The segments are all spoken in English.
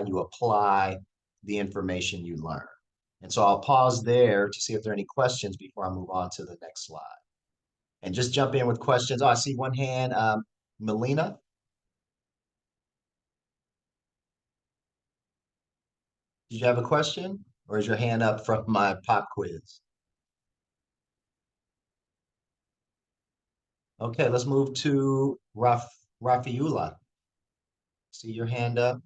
you apply the information you learn. And so I'll pause there to see if there are any questions before I move on to the next slide. And just jump in with questions. Oh, I see one hand. Melina, did you have a question? Or is your hand up from my pop quiz? Okay, let's move to Rafiula. See your hand up.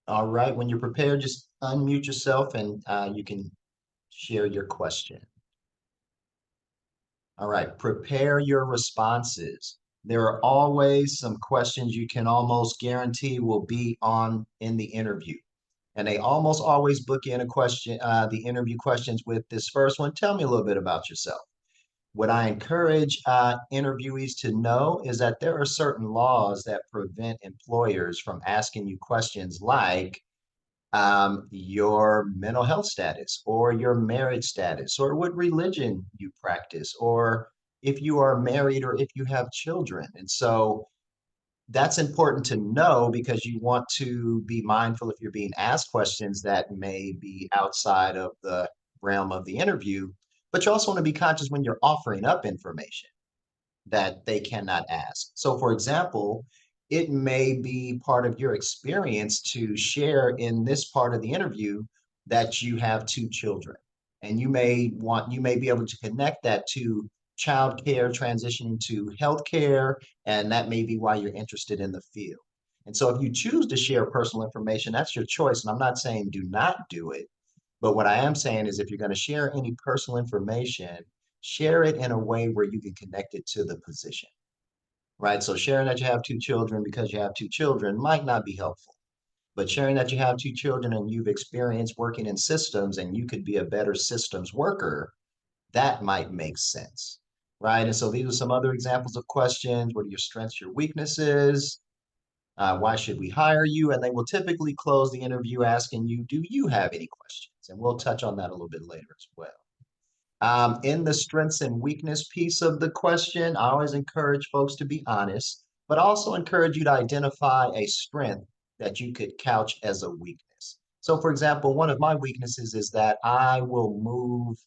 All right, when you're prepared, just unmute yourself and you can share your question. All right, prepare your responses. There are always some questions you can almost guarantee will be on in the interview. And they almost always book in a question, the interview questions with this first one. Tell me a little bit about yourself. What I encourage interviewees to know is that there are certain laws that prevent employers from asking you questions like your mental health status or your marriage status or what religion you practice or if you are married or if you have children. And so that's important to know because you want to be mindful if you're being asked questions that may be outside of the realm of the interview, but you also want to be conscious when you're offering up information that they cannot ask. So, for example, it may be part of your experience to share in this part of the interview that you have two children. And you may be able to connect that to childcare transitioning to healthcare, and that may be why you're interested in the field. And so if you choose to share personal information, that's your choice. And I'm not saying do not do it. But what I am saying is if you're going to share any personal information, share it in a way where you can connect it to the position, right? So sharing that you have two children because you have two children might not be helpful, but sharing that you have two children and you've experienced working in systems and you could be a better systems worker, that might make sense, right? And so these are some other examples of questions. What are your strengths, your weaknesses? Why should we hire you? And they will typically close the interview asking you, do you have any questions? And we'll touch on that a little bit later as well. In the strengths and weakness piece of the question, I always encourage folks to be honest, but also encourage you to identify a strength that you could couch as a weakness. So, for example, one of my weaknesses is that I will move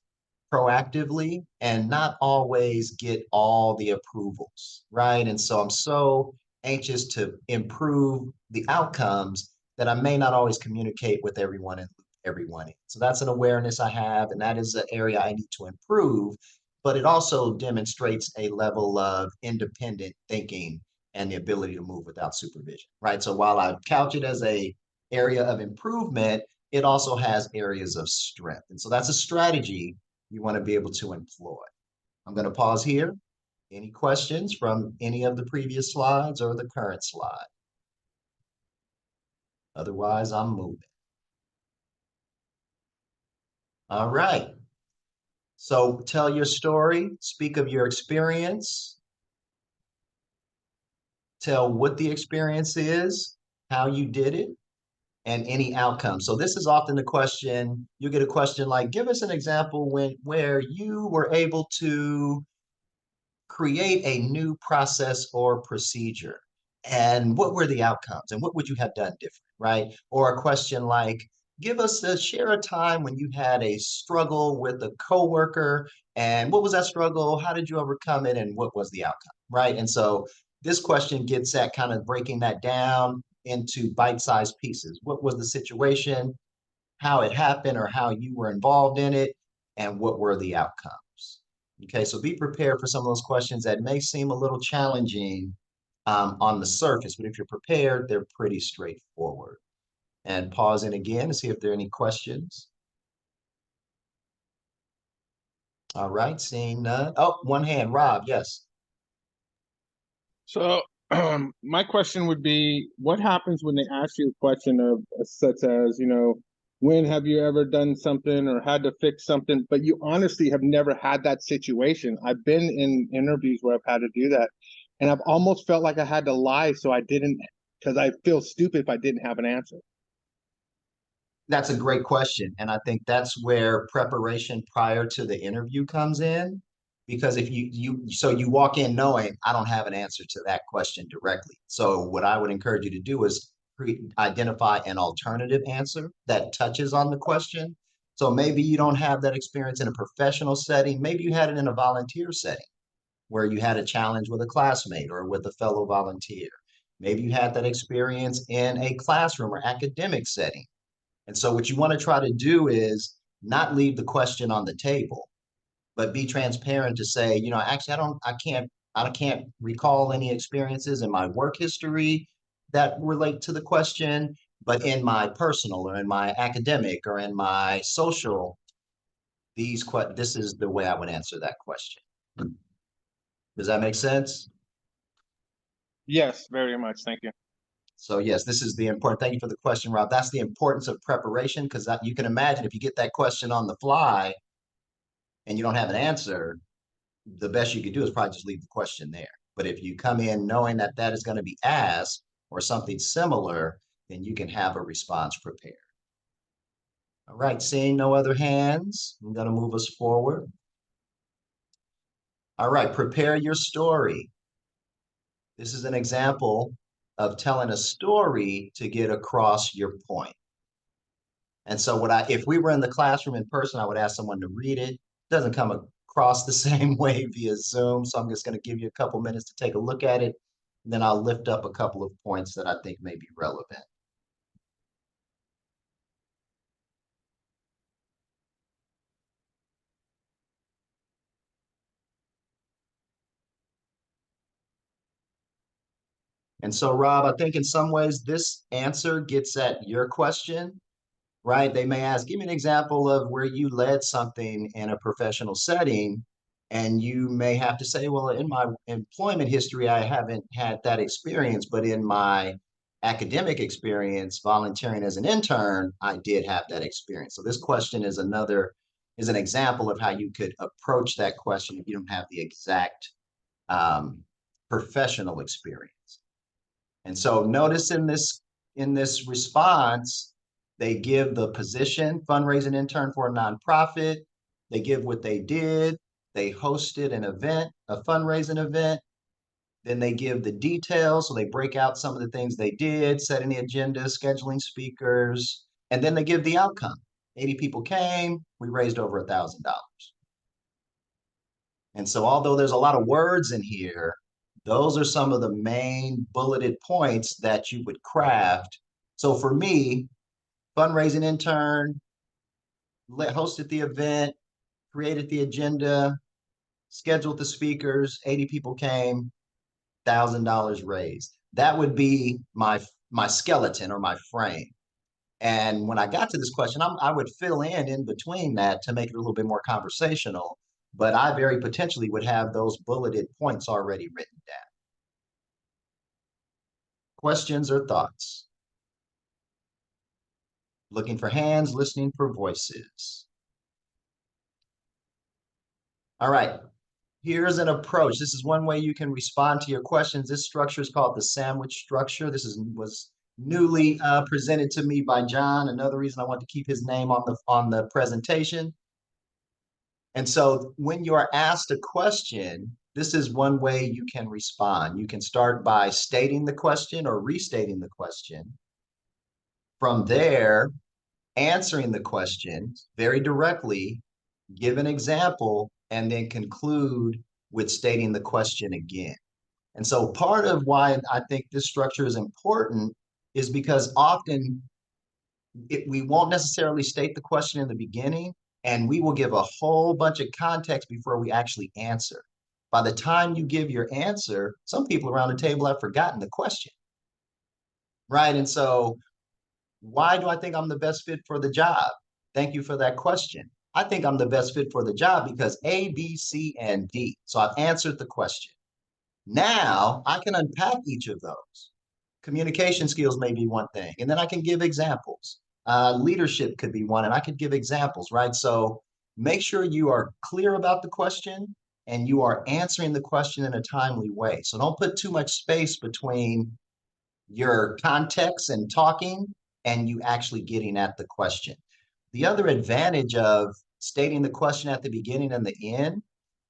proactively and not always get all the approvals, right? And so I'm so anxious to improve the outcomes that I may not always communicate with everyone and everyone in. So that's an awareness I have, and that is an area I need to improve. But it also demonstrates a level of independent thinking and the ability to move without supervision, right? So while I couch it as a area of improvement, it also has areas of strength. And so that's a strategy you want to be able to employ. I'm going to pause here. Any questions from any of the previous slides or the current slide? Otherwise, I'm moving. All right. So tell your story, speak of your experience, tell what the experience is, how you did it, and any outcome. So this is often the question, you get a question like, give us an example where you were able to create a new process or procedure. And what were the outcomes? And what would you have done different, right? Or a question like, share a time when you had a struggle with a coworker, and what was that struggle? How did you overcome it? And what was the outcome, right? And so this question gets at kind of breaking that down into bite-sized pieces. What was the situation? How it happened or how you were involved in it? And what were the outcomes? Okay, so be prepared for some of those questions that may seem a little challenging on the surface, but if you're prepared, they're pretty straightforward. And pause in again to see if there are any questions. All right, seeing none. Oh, one hand, Rob, yes. So my question would be, what happens when they ask you a question of such as, when have you ever done something or had to fix something, but you honestly have never had that situation? I've been in interviews where I've had to do that, and I've almost felt like I had to lie so I didn't, because I feel stupid if I didn't have an answer. That's a great question. And I think that's where preparation prior to the interview comes in. Because if you walk in knowing I don't have an answer to that question directly. So what I would encourage you to do is identify an alternative answer that touches on the question. So maybe you don't have that experience in a professional setting. Maybe you had it in a volunteer setting where you had a challenge with a classmate or with a fellow volunteer. Maybe you had that experience in a classroom or academic setting. And so what you want to try to do is not leave the question on the table, but be transparent to say, actually, I can't recall any experiences in my work history that relate to the question, but in my personal or in my academic or in my social, this is the way I would answer that question. Does that make sense? Yes, very much. Thank you. So yes, this is the important. Thank you for the question, Rob. That's the importance of preparation because you can imagine if you get that question on the fly and you don't have an answer, the best you could do is probably just leave the question there. But if you come in knowing that that is going to be asked or something similar, then you can have a response prepared. All right, seeing no other hands, I'm going to move us forward. All right, prepare your story. This is an example of telling a story to get across your point. And so if we were in the classroom in person, I would ask someone to read it. It doesn't come across the same way via Zoom. So I'm just going to give you a couple minutes to take a look at it. And then I'll lift up a couple of points that I think may be relevant. And so, Rob, I think in some ways this answer gets at your question, right? They may ask, give me an example of where you led something in a professional setting. And you may have to say, well, in my employment history, I haven't had that experience, but in my academic experience, volunteering as an intern, I did have that experience. So this question is an example of how you could approach that question if you don't have the exact professional experience. And so notice in this response, they give the position, fundraising intern for a nonprofit. They give what they did. They hosted an event, a fundraising event. Then they give the details. So they break out some of the things they did, setting the agenda, scheduling speakers, and then they give the outcome. 80 people came. We raised over $1,000. And so although there's a lot of words in here, those are some of the main bulleted points that you would craft. So for me, fundraising intern, hosted the event, created the agenda, scheduled the speakers, 80 people came, $1,000 raised. That would be my skeleton or my frame. And when I got to this question, I would fill in between that to make it a little bit more conversational, but I very potentially would have those bulleted points already written down. Questions or thoughts? Looking for hands, listening for voices. All right, here's an approach. This is one way you can respond to your questions. This structure is called the sandwich structure. Was newly presented to me by John. Another reason I want to keep his name on the presentation. And so when you are asked a question, this is one way you can respond. You can start by stating the question or restating the question. From there, answering the question very directly, give an example, and then conclude with stating the question again. And so part of why I think this structure is important is because often we won't necessarily state the question in the beginning, and we will give a whole bunch of context before we actually answer. By the time you give your answer, some people around the table have forgotten the question, right? And so why do I think I'm the best fit for the job? Thank you for that question. I think I'm the best fit for the job because A, B, C, and D. So I've answered the question. Now I can unpack each of those. Communication skills may be one thing, and then I can give examples. Leadership could be one, and I could give examples, right? So make sure you are clear about the question and you are answering the question in a timely way. So don't put too much space between your context and talking and you actually getting at the question. The other advantage of stating the question at the beginning and the end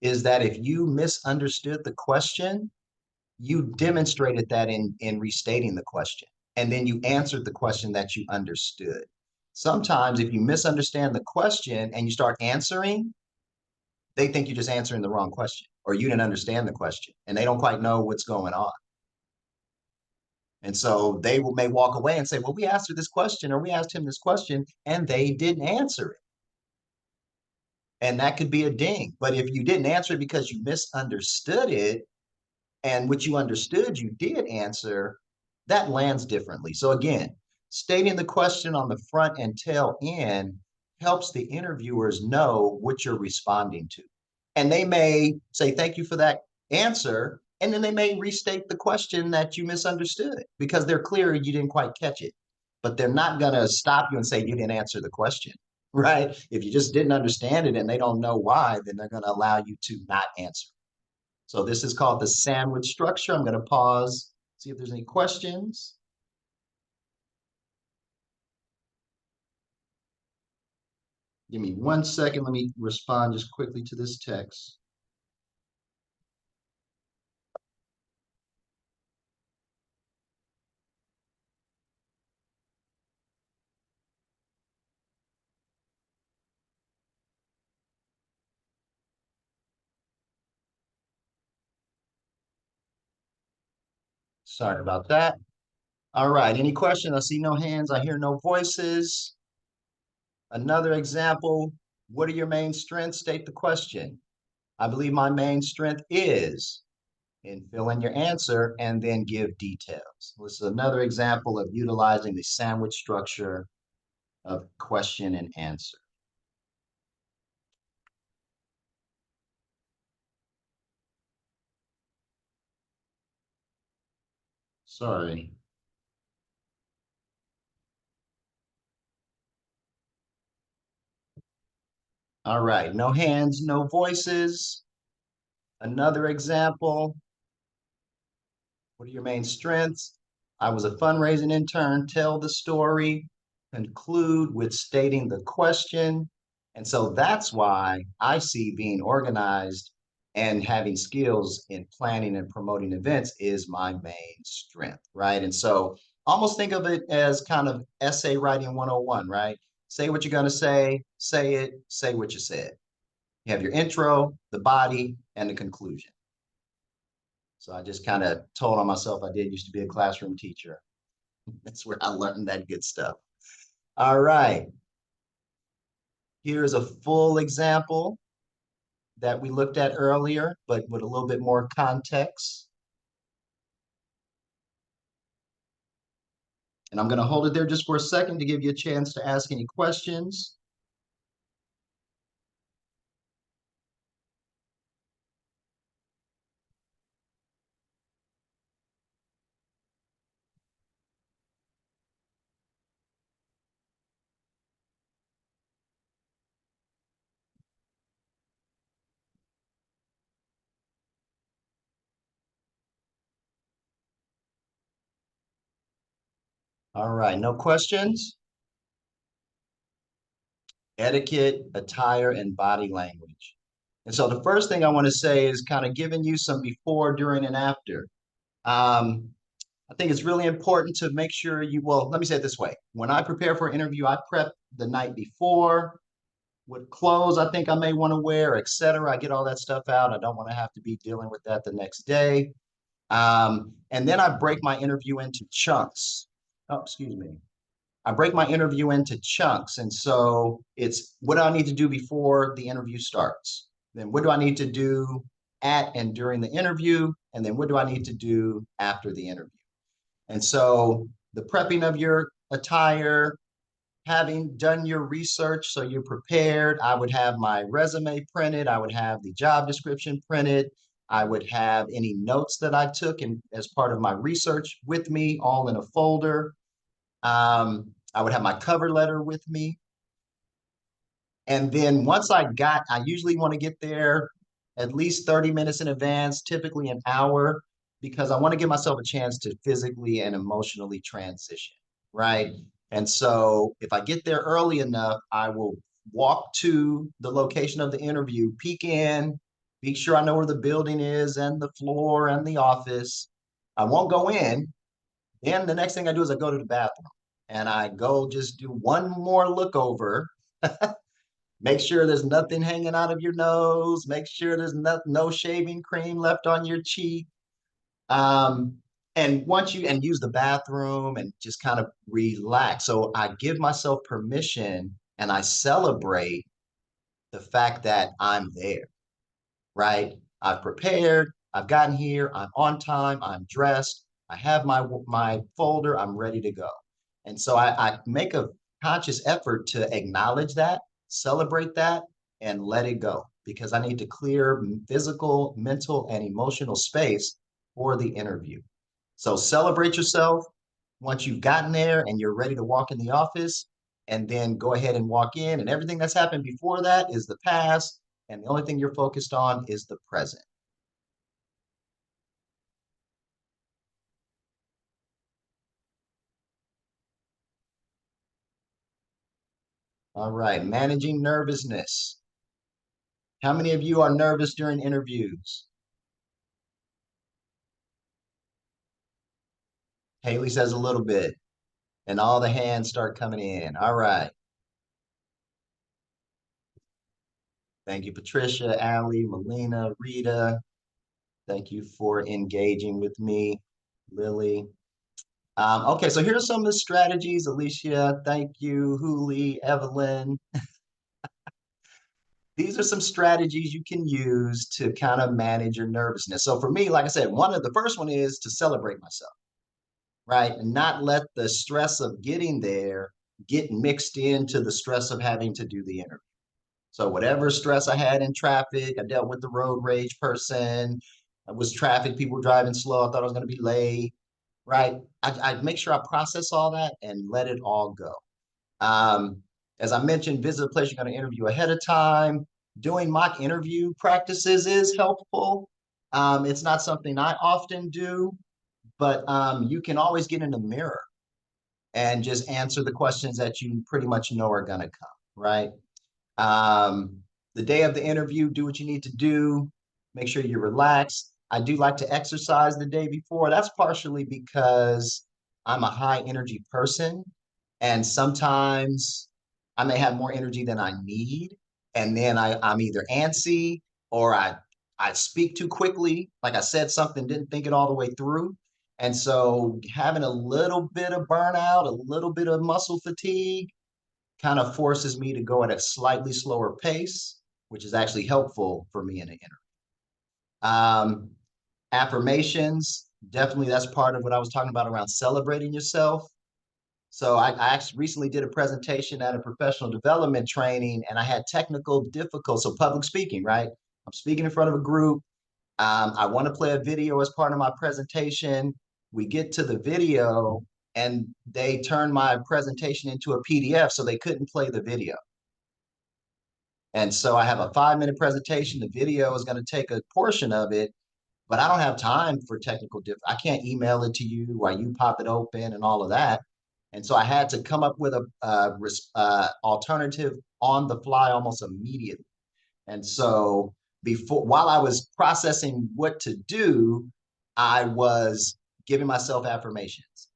is that if you misunderstood the question, you demonstrated that in restating the question, and then you answered the question that you understood. Sometimes if you misunderstand the question and you start answering, they think you're just answering the wrong question or you didn't understand the question and they don't quite know what's going on. And so they may walk away and say, well, we asked her this question or we asked him this question and they didn't answer it. And that could be a ding. But if you didn't answer it because you misunderstood it, and what you understood you did answer, that lands differently. So again, stating the question on the front and tail end helps the interviewers know what you're responding to. And they may say, thank you for that answer. And then they may restate the question that you misunderstood because they're clear you didn't quite catch it. But they're not going to stop you and say you didn't answer the question, right? If you just didn't understand it and they don't know why, then they're going to allow you to not answer. So this is called the sandwich structure. I'm going to pause, see if there's any questions. Give me 1 second. Let me respond just quickly to this text. Sorry about that. All right, any questions? I see no hands. I hear no voices. Another example, what are your main strengths? State the question. I believe my main strength is, and fill in your answer and then give details. This is another example of utilizing the sandwich structure of question and answer. Sorry. All right, no hands, no voices. Another example. What are your main strengths? I was a fundraising intern, tell the story, conclude with stating the question. And so that's why I see being organized and having skills in planning and promoting events is my main strength, right? And so almost think of it as kind of essay writing 101, right? Say what you're going to say it, say what you said. You have your intro, the body, and the conclusion. So I just kind of told on myself I did used to be a classroom teacher. That's where I learned that good stuff. All right. Here's a full example that we looked at earlier, but with a little bit more context. And I'm going to hold it there just for a second to give you a chance to ask any questions. All right, no questions? Etiquette, attire, and body language. And so the first thing I want to say is kind of giving you some before, during, and after. I think it's really important to make sure you, well, let me say it this way. When I prepare for an interview, I prep the night before, what clothes I think I may want to wear, et cetera. I get all that stuff out. I don't want to have to be dealing with that the next day. And then I break my interview into chunks. Oh, excuse me. I break my interview into chunks. And so it's what do I need to do before the interview starts? Then what do I need to do at and during the interview? And then what do I need to do after the interview? And so the prepping of your attire, having done your research so you're prepared, I would have my resume printed, I would have the job description printed, I would have any notes that I took and as part of my research with me, all in a folder. I would have my cover letter with me. And then once I usually want to get there at least 30 minutes in advance, typically an hour, because I want to give myself a chance to physically and emotionally transition, right? And so if I get there early enough, I will walk to the location of the interview, peek in, Be sure I know where the building is and the floor and the office. I won't go in. Then the next thing I do is I go to the bathroom and I go just do one more look over. Make sure there's nothing hanging out of your nose. Make sure there's no shaving cream left on your cheek. Um, and once you and use the bathroom and just kind of relax. So I give myself permission and I celebrate the fact that I'm there, right? I've prepared, I've gotten here, I'm on time, I'm dressed, I have my folder, I'm ready to go. And so I make a conscious effort to acknowledge that, celebrate that, and let it go because I need to clear physical, mental, and emotional space for the interview. So celebrate yourself once you've gotten there and you're ready to walk in the office, and then go ahead and walk in. And everything that's happened before that is the past. And the only thing you're focused on is the present. All right, managing nervousness. How many of you are nervous during interviews? Haley says a little bit, and all the hands start coming in. All right. Thank you, Patricia, Allie, Melina, Rita. Thank you for engaging with me, Lily. Okay, so here are some of the strategies. Alicia, thank you. Huli, Evelyn. These are some strategies you can use to kind of manage your nervousness. So for me, like I said, one of the first one is to celebrate myself, right? And not let the stress of getting there get mixed into the stress of having to do the interview. So whatever stress I had in traffic, I dealt with the road rage person. It was traffic, people driving slow. I thought I was going to be late, right? I make sure I process all that and let it all go. Um, as I mentioned, visit a place you're going to interview ahead of time. Doing mock interview practices is helpful. It's not something I often do, but you can always get in the mirror and just answer the questions that you pretty much know are going to come, right? Um, the day of the interview, do what you need to do. Make sure you're relaxed. I do like to exercise the day before. That's partially because I'm a high energy person. And sometimes I may have more energy than I need. And then I'm either antsy or I speak too quickly. Like I said something, didn't think it all the way through. And so having a little bit of burnout, a little bit of muscle fatigue kind of forces me to go at a slightly slower pace, which is actually helpful for me in an interview. Affirmations, definitely that's part of what I was talking about around celebrating yourself. So I actually recently did a presentation at a professional development training and I had technical difficulties. So public speaking, right? I'm speaking in front of a group. I want to play a video as part of my presentation. We get to the video and they turned my presentation into a PDF so they couldn't play the video. And so I have a 5-minute presentation. The video is going to take a portion of it, but I don't have time for technical I can't email it to you while you pop it open and all of that. And so I had to come up with a alternative on the fly almost immediately. And so while I was processing what to do, I was giving myself affirmations.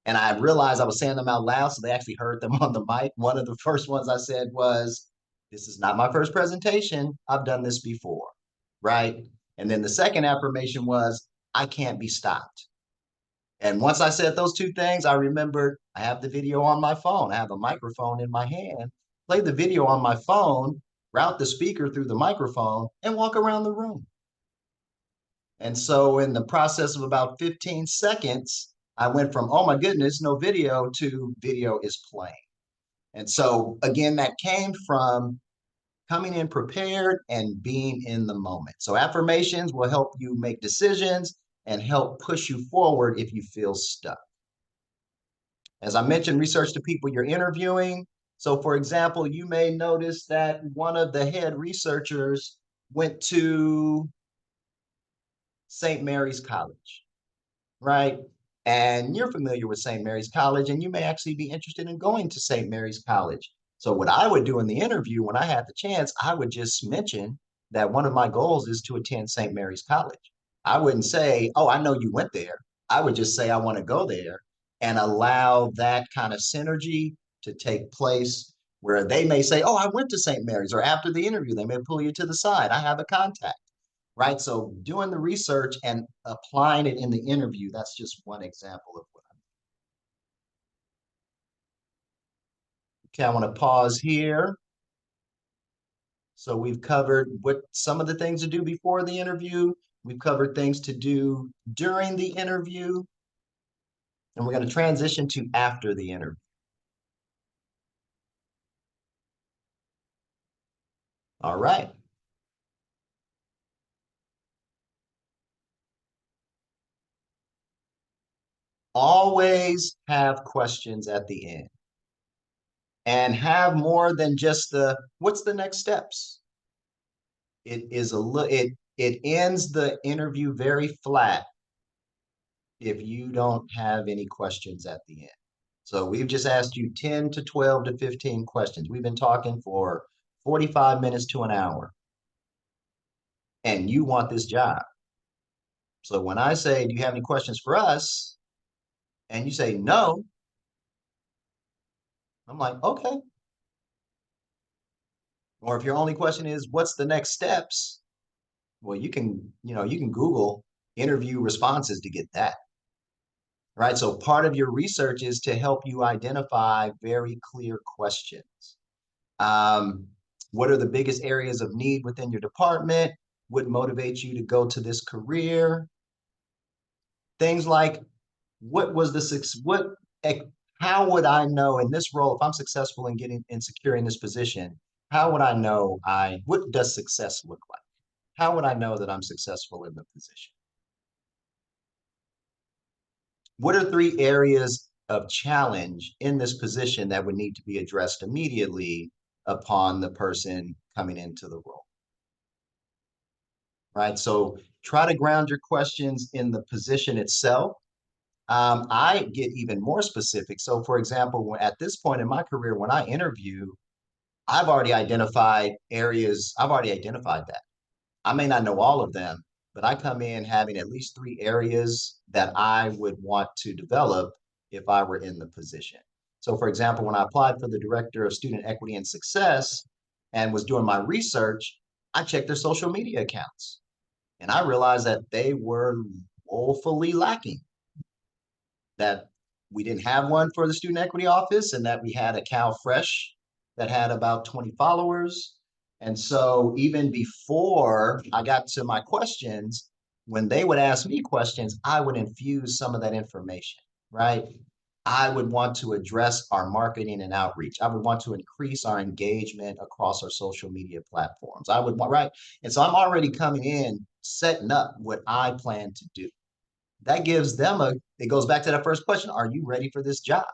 And I realized I was saying them out loud, so they actually heard them on the mic. One of the first ones I said was, "This is not my first presentation. I've done this before," right? And then the second affirmation was, "I can't be stopped." And once I said those two things, I remembered I have the video on my phone. I have a microphone in my hand. Play the video on my phone, route the speaker through the microphone, and walk around the room. And so in the process of about 15 seconds, I went from, oh my goodness, no video, to video is playing. And so again, that came from coming in prepared and being in the moment. So affirmations will help you make decisions and help push you forward if you feel stuck. As I mentioned, research the people you're interviewing. So for example, you may notice that one of the head researchers went to St. Mary's College, right? And you're familiar with St. Mary's College, and you may actually be interested in going to St. Mary's College. So what I would do in the interview when I had the chance, I would just mention that one of my goals is to attend St. Mary's College. I wouldn't say, oh, I know you went there. I would just say I want to go there and allow that kind of synergy to take place where they may say, oh, I went to St. Mary's, or after the interview, they may pull you to the side. I have a contact, right? So doing the research and applying it in the interview, that's just one example of what I'm. Okay, I want to pause here. So we've covered what some of the things to do before the interview. We've covered things to do during the interview. And we're going to transition to after the interview. All right. Always have questions at the end and have more than just what's the next steps? It is it ends the interview very flat if you don't have any questions at the end. So we've just asked you 10 to 12 to 15 questions. We've been talking for 45 minutes to an hour, and you want this job. So when I say, do you have any questions for us? And you say no, I'm like, okay. Or if your only question is, what's the next steps? Well, you can Google interview responses to get that. Right. So part of your research is to help you identify very clear questions. Um, what are the biggest areas of need within your department? What motivates you to go to this career? Things like what was the what how would I know in this role if I'm successful in getting in securing this position? How would I know what does success look like? How would I know that I'm successful in the position? What are three areas of challenge in this position that would need to be addressed immediately upon the person coming into the role? Right. So try to ground your questions in the position itself. I get even more specific. So, for example, at this point in my career, when I interview, I've already identified areas, I've already identified that. I may not know all of them, but I come in having at least three areas that I would want to develop if I were in the position. So, for example, when I applied for the Director of Student Equity and Success and was doing my research, I checked their social media accounts and I realized that they were woefully lacking, that we didn't have one for the Student Equity Office and that we had a Cal Fresh that had about 20 followers. And so even before I got to my questions, when they would ask me questions, I would infuse some of that information, right? I would want to address our marketing and outreach. I would want to increase our engagement across our social media platforms. I would want, right? And so I'm already coming in, setting up what I plan to do. That gives them it goes back to that first question. Are you ready for this job?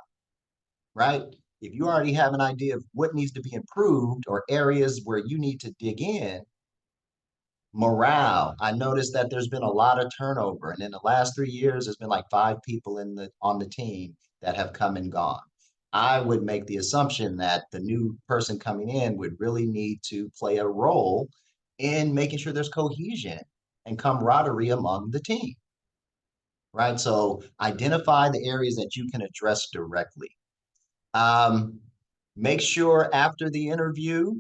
Right? If you already have an idea of what needs to be improved or areas where you need to dig in, morale. I noticed that there's been a lot of turnover. And in the last 3 years, there's been like 5 people on the team that have come and gone. I would make the assumption that the new person coming in would really need to play a role in making sure there's cohesion and camaraderie among the team. Right. So identify the areas that you can address directly. Um, Make sure after the interview,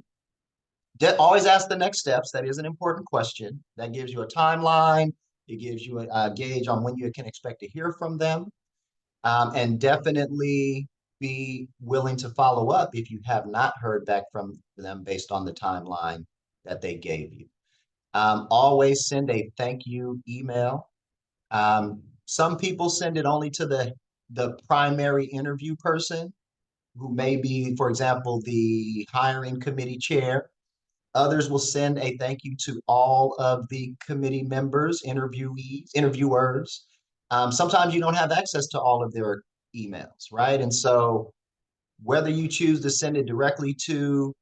always ask the next steps. That is an important question. That gives you a timeline. It gives you a gauge on when you can expect to hear from them. And definitely be willing to follow up if you have not heard back from them based on the timeline that they gave you. Always send a thank you email. Some people send it only to the primary interview person, who may be, for example, the hiring committee chair. Others will send a thank you to all of the committee members, interviewers. Sometimes you don't have access to all of their emails, right? And so whether you choose to send it directly to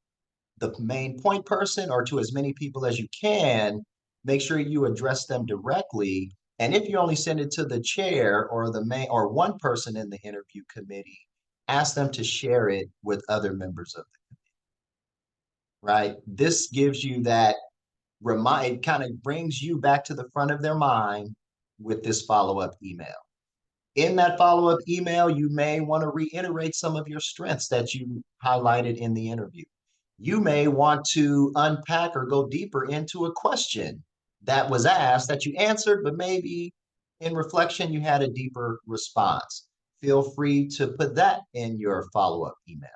the main point person or to as many people as you can, make sure you address them directly. And if you only send it to the chair or the main or one person in the interview committee, ask them to share it with other members of the committee, right? This gives you that it kind of brings you back to the front of their mind with this follow-up email. In that follow-up email, you may want to reiterate some of your strengths that you highlighted in the interview. You may want to unpack or go deeper into a question that was asked that you answered, but maybe in reflection, you had a deeper response. Feel free to put that in your follow-up email.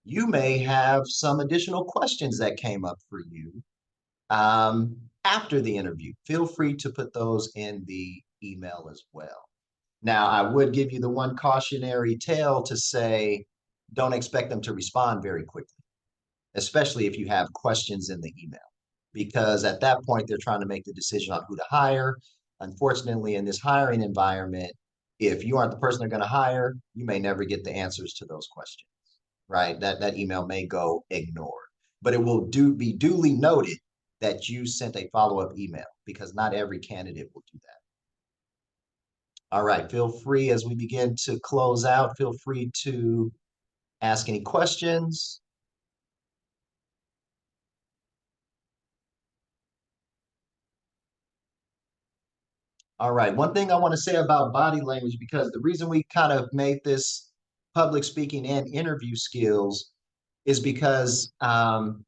You may have some additional questions that came up for you after the interview. Feel free to put those in the email as well. Now, I would give you the one cautionary tale to say, don't expect them to respond very quickly, especially if you have questions in the email, because at that point, they're trying to make the decision on who to hire. Unfortunately, in this hiring environment, if you aren't the person they're going to hire, you may never get the answers to those questions, right? That email may go ignored, but it will be duly noted that you sent a follow-up email, because not every candidate will do that. All right, feel free as we begin to close out, feel free to ask any questions. All right, one thing I want to say about body language, because the reason we kind of made this public speaking and interview skills is because an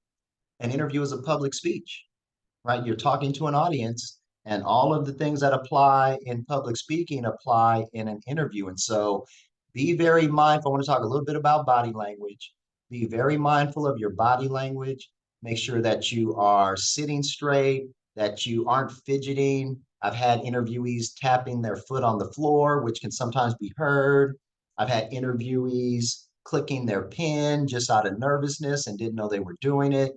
interview is a public speech, right? You're talking to an audience, and all of the things that apply in public speaking apply in an interview. And so be very mindful. I want to talk a little bit about body language. Be very mindful of your body language. Make sure that you are sitting straight, that you aren't fidgeting. I've had interviewees tapping their foot on the floor, which can sometimes be heard. I've had interviewees clicking their pen just out of nervousness and didn't know they were doing it.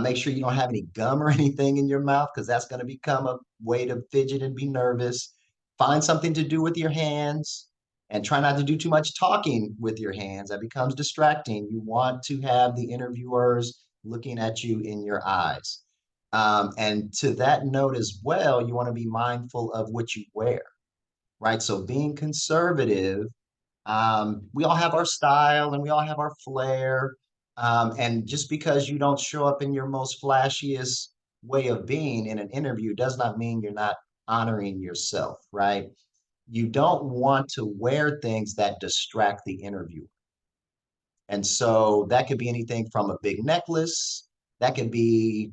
Make sure you don't have any gum or anything in your mouth, because that's going to become a way to fidget and be nervous. Find something to do with your hands, and try not to do too much talking with your hands. That becomes distracting. You want to have the interviewers looking at you in your eyes. And to that note as well, you want to be mindful of what you wear, right? So being conservative, we all have our style and we all have our flair. And just because you don't show up in your most flashiest way of being in an interview does not mean you're not honoring yourself, right? You don't want to wear things that distract the interviewer. And so that could be anything from a big necklace, that could be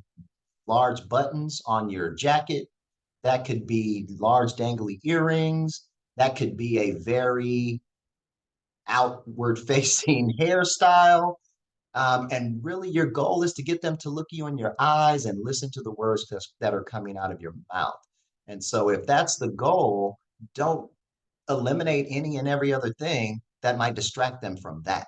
large buttons on your jacket, that could be large dangly earrings, that could be a very outward facing hairstyle. And really, your goal is to get them to look you in your eyes and listen to the words that are coming out of your mouth. And so, if that's the goal, don't eliminate any and every other thing that might distract them from that.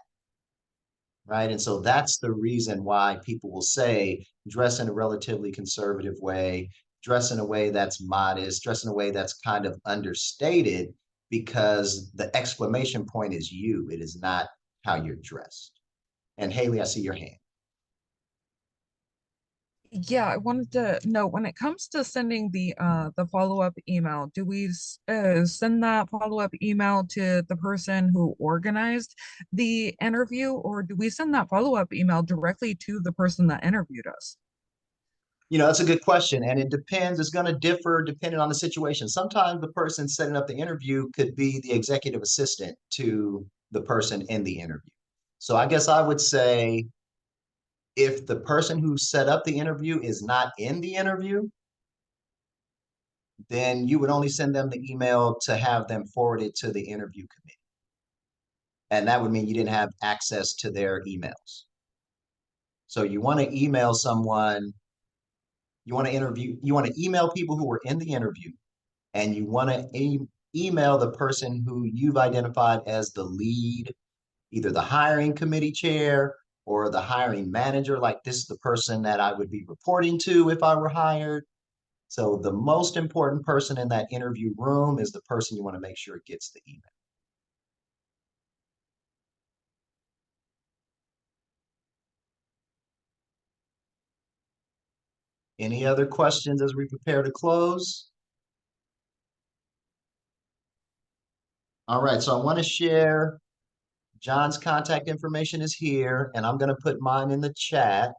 Right. And so that's the reason why people will say dress in a relatively conservative way, dress in a way that's modest, dress in a way that's kind of understated, because the exclamation point is you. It is not how you're dressed. And Haley, I see your hand. Yeah, I wanted to know when it comes to sending the follow-up email, do we send that follow-up email to the person who organized the interview, or do we send that follow-up email directly to the person that interviewed us? That's a good question. And it depends. It's going to differ depending on the situation. Sometimes the person setting up the interview could be the executive assistant to the person in the interview. So I guess I would say, if the person who set up the interview is not in the interview, then you would only send them the email to have them forward it to the interview committee. And that would mean you didn't have access to their emails. So you want to email someone, you want to email people who were in the interview, and you want to email the person who you've identified as the lead, either the hiring committee chair or the hiring manager. Like, this is the person that I would be reporting to if I were hired. So the most important person in that interview room is the person you want to make sure gets the email. Any other questions as we prepare to close? All right, so I want to share John's contact information is here, and I'm going to put mine in the chat.